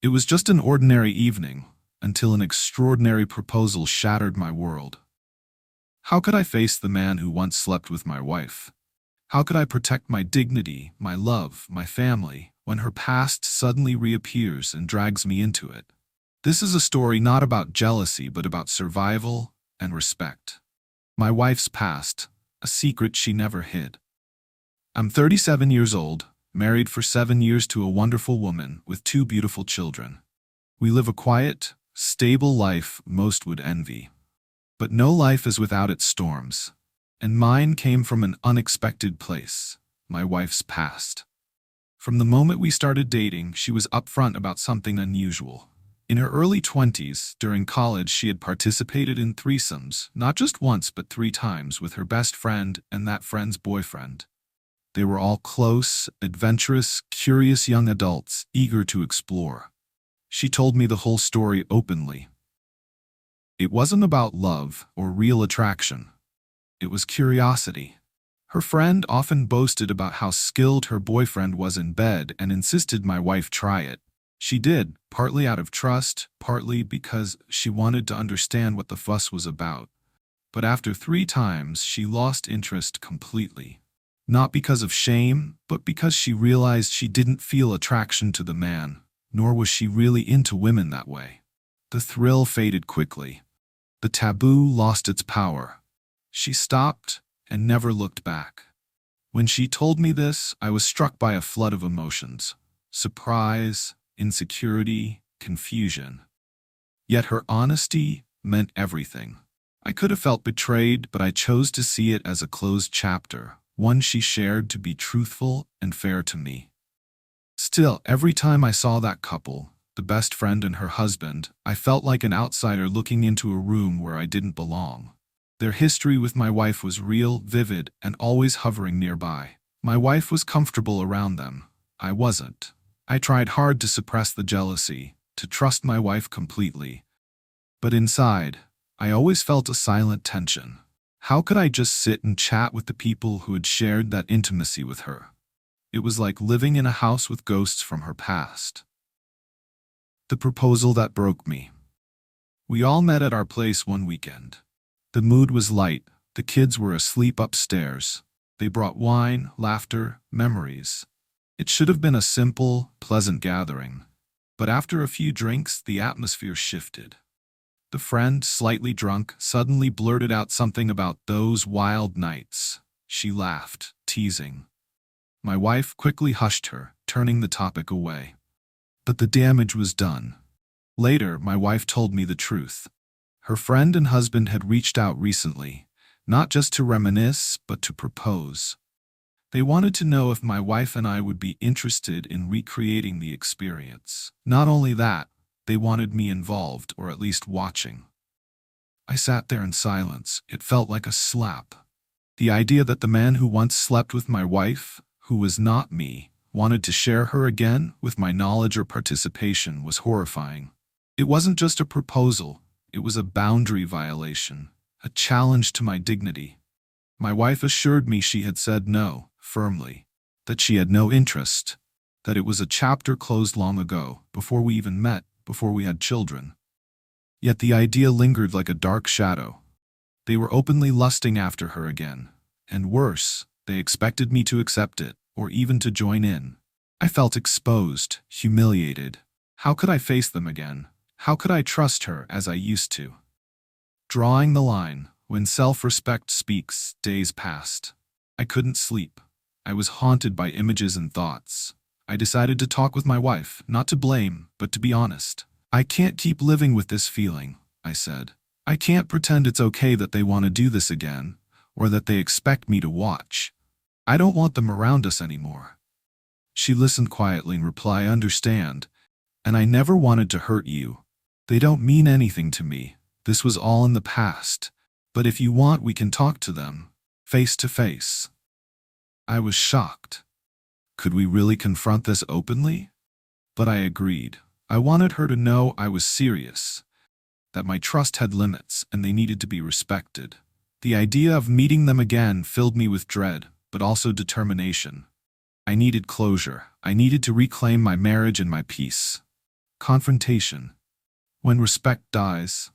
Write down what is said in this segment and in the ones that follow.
It was just an ordinary evening, until an extraordinary proposal shattered my world. How could I face the man who once slept with my wife? How could I protect my dignity, my love, my family, when her past suddenly reappears and drags me into it? This is a story not about jealousy, but about survival and respect. My wife's past, a secret she never hid. I'm 37 years old, married for 7 years to a wonderful woman with 2 beautiful children. We live a quiet, stable life most would envy. But no life is without its storms, and mine came from an unexpected place, my wife's past. From the moment we started dating, she was upfront about something unusual. In her early 20s, during college, she had participated in threesomes, not just once but 3 times, with her best friend and that friend's boyfriend. They were all close, adventurous, curious young adults, eager to explore. She told me the whole story openly. It wasn't about love or real attraction. It was curiosity. Her friend often boasted about how skilled her boyfriend was in bed and insisted my wife try it. She did, partly out of trust, partly because she wanted to understand what the fuss was about. But after 3 times, she lost interest completely. Not because of shame, but because she realized she didn't feel attraction to the man, nor was she really into women that way. The thrill faded quickly. The taboo lost its power. She stopped and never looked back. When she told me this, I was struck by a flood of emotions: surprise, insecurity, confusion. Yet her honesty meant everything. I could have felt betrayed, but I chose to see it as a closed chapter, one she shared to be truthful and fair to me. Still, every time I saw that couple, the best friend and her husband, I felt like an outsider looking into a room where I didn't belong. Their history with my wife was real, vivid, and always hovering nearby. My wife was comfortable around them. I wasn't. I tried hard to suppress the jealousy, to trust my wife completely. But inside, I always felt a silent tension. How could I just sit and chat with the people who had shared that intimacy with her? It was like living in a house with ghosts from her past. The proposal that broke me. We all met at our place one weekend. The mood was light. The kids were asleep upstairs. They brought wine, laughter, memories. It should have been a simple, pleasant gathering. But after a few drinks, the atmosphere shifted. The friend, slightly drunk, suddenly blurted out something about those wild nights. She laughed, teasing. My wife quickly hushed her, turning the topic away. But the damage was done. Later, my wife told me the truth. Her friend and husband had reached out recently, not just to reminisce, but to propose. They wanted to know if my wife and I would be interested in recreating the experience. Not only that, they wanted me involved, or at least watching. I sat there in silence. It felt like a slap. The idea that the man who once slept with my wife, who was not me, wanted to share her again with my knowledge or participation was horrifying. It wasn't just a proposal, it was a boundary violation, a challenge to my dignity. My wife assured me she had said no, firmly, that she had no interest, that it was a chapter closed long ago, before we even met, before we had children. Yet the idea lingered like a dark shadow. They were openly lusting after her again, and worse, they expected me to accept it, or even to join in. I felt exposed, humiliated. How could I face them again? How could I trust her as I used to? Drawing the line, when self-respect speaks, days passed. I couldn't sleep. I was haunted by images and thoughts. I decided to talk with my wife, not to blame, but to be honest. I can't keep living with this feeling, I said. I can't pretend it's okay that they want to do this again, or that they expect me to watch. I don't want them around us anymore. She listened quietly and replied, "I understand, and I never wanted to hurt you. They don't mean anything to me. This was all in the past. But if you want, we can talk to them, face to face." I was shocked. Could we really confront this openly? But I agreed. I wanted her to know I was serious, that my trust had limits and they needed to be respected. The idea of meeting them again filled me with dread, but also determination. I needed closure. I needed to reclaim my marriage and my peace. Confrontation. When respect dies.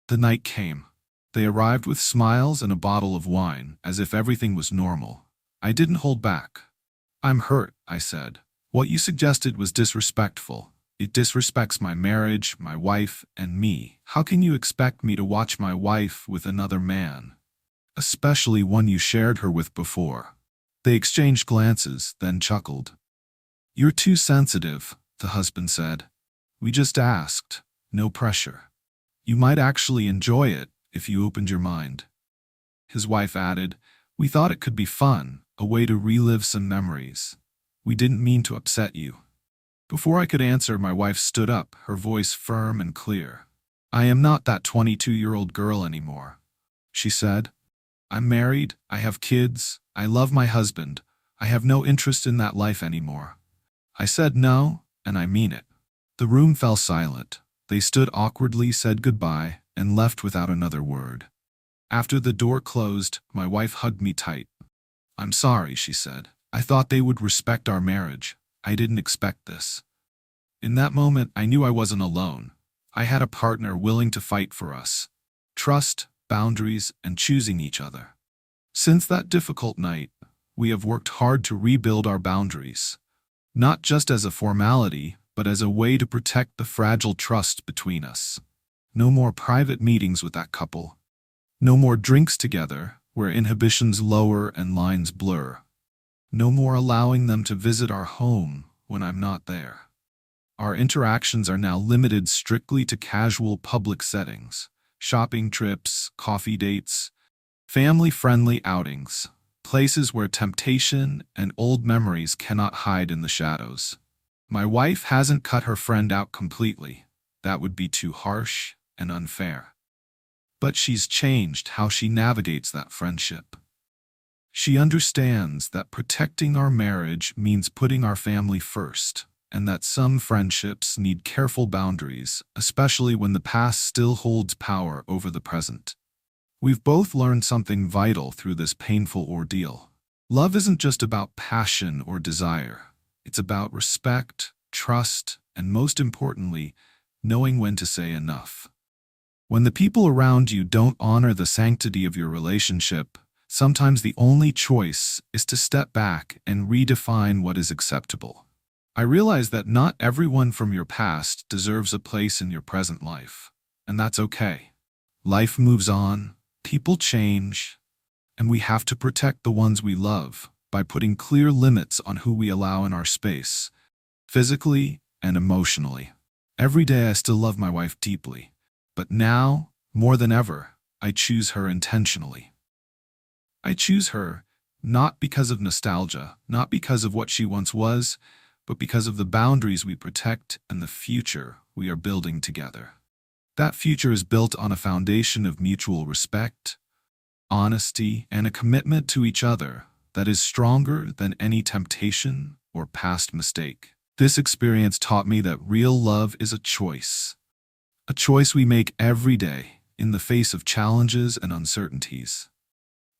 The night came. They arrived with smiles and a bottle of wine, as if everything was normal. I didn't hold back. "I'm hurt," I said. "What you suggested was disrespectful. It disrespects my marriage, my wife, and me. How can you expect me to watch my wife with another man? Especially one you shared her with before." They exchanged glances, then chuckled. "You're too sensitive," the husband said. "We just asked. No pressure. You might actually enjoy it if you opened your mind." His wife added, "We thought it could be fun, a way to relive some memories. We didn't mean to upset you." Before I could answer, my wife stood up, her voice firm and clear. "I am not that 22-year-old girl anymore," she said. "I'm married, I have kids, I love my husband. I have no interest in that life anymore." I said no, and I mean it. The room fell silent. They stood awkwardly, said goodbye, and left without another word. After the door closed, my wife hugged me tight. "I'm sorry," she said. "I thought they would respect our marriage. I didn't expect this." In that moment, I knew I wasn't alone. I had a partner willing to fight for us. Trust, boundaries, and choosing each other. Since that difficult night, we have worked hard to rebuild our boundaries. Not just as a formality, but as a way to protect the fragile trust between us. No more private meetings with that couple. No more drinks together, where inhibitions lower and lines blur. No more allowing them to visit our home when I'm not there. Our interactions are now limited strictly to casual public settings, shopping trips, coffee dates, family-friendly outings, places where temptation and old memories cannot hide in the shadows. My wife hasn't cut her friend out completely. That would be too harsh and unfair. But she's changed how she navigates that friendship. She understands that protecting our marriage means putting our family first, and that some friendships need careful boundaries, especially when the past still holds power over the present. We've both learned something vital through this painful ordeal. Love isn't just about passion or desire. It's about respect, trust, and most importantly, knowing when to say enough. When the people around you don't honor the sanctity of your relationship, sometimes the only choice is to step back and redefine what is acceptable. I realize that not everyone from your past deserves a place in your present life, and that's okay. Life moves on, people change, and we have to protect the ones we love by putting clear limits on who we allow in our space, physically and emotionally. Every day I still love my wife deeply, but now, more than ever, I choose her intentionally. I choose her not because of nostalgia, not because of what she once was, but because of the boundaries we protect and the future we are building together. That future is built on a foundation of mutual respect, honesty, and a commitment to each other that is stronger than any temptation or past mistake. This experience taught me that real love is a choice we make every day in the face of challenges and uncertainties.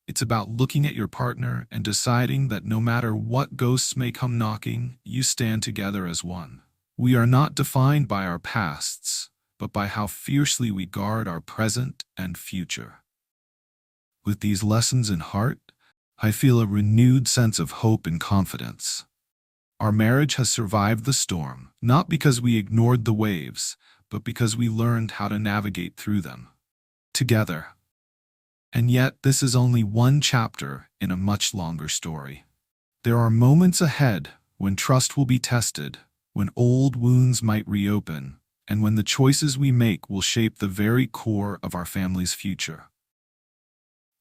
It's about looking at your partner and deciding that no matter what ghosts may come knocking, you stand together as one. We are not defined by our pasts, but by how fiercely we guard our present and future. With these lessons in heart, I feel a renewed sense of hope and confidence. Our marriage has survived the storm, not because we ignored the waves, but because we learned how to navigate through them together. And yet, this is only one chapter in a much longer story. There are moments ahead when trust will be tested, when old wounds might reopen, and when the choices we make will shape the very core of our family's future.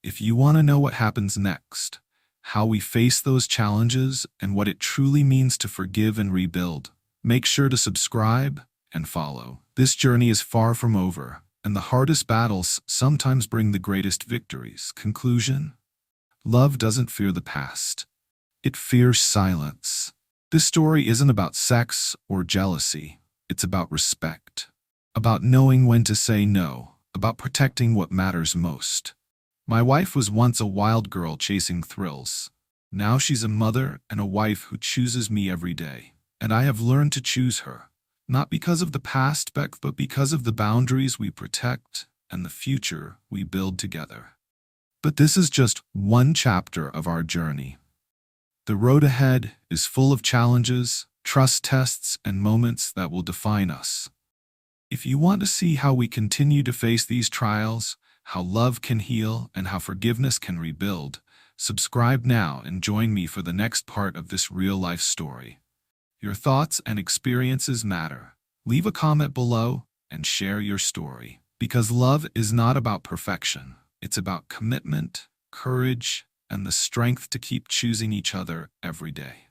If you want to know what happens next, how we face those challenges, and what it truly means to forgive and rebuild, make sure to subscribe and follow. This journey is far from over, and the hardest battles sometimes bring the greatest victories. Conclusion: love doesn't fear the past. It fears silence. This story isn't about sex or jealousy. It's about respect, about knowing when to say no, about protecting what matters most. My wife was once a wild girl chasing thrills. Now she's a mother and a wife who chooses me every day, and I have learned to choose her, Not because of the past, but because of the boundaries we protect and the future we build together. But this is just one chapter of our journey. The road ahead is full of challenges, trust tests, and moments that will define us. If you want to see how we continue to face these trials, how love can heal, and how forgiveness can rebuild, subscribe now and join me for the next part of this real-life story. Your thoughts and experiences matter. Leave a comment below and share your story. Because love is not about perfection. It's about commitment, courage, and the strength to keep choosing each other every day.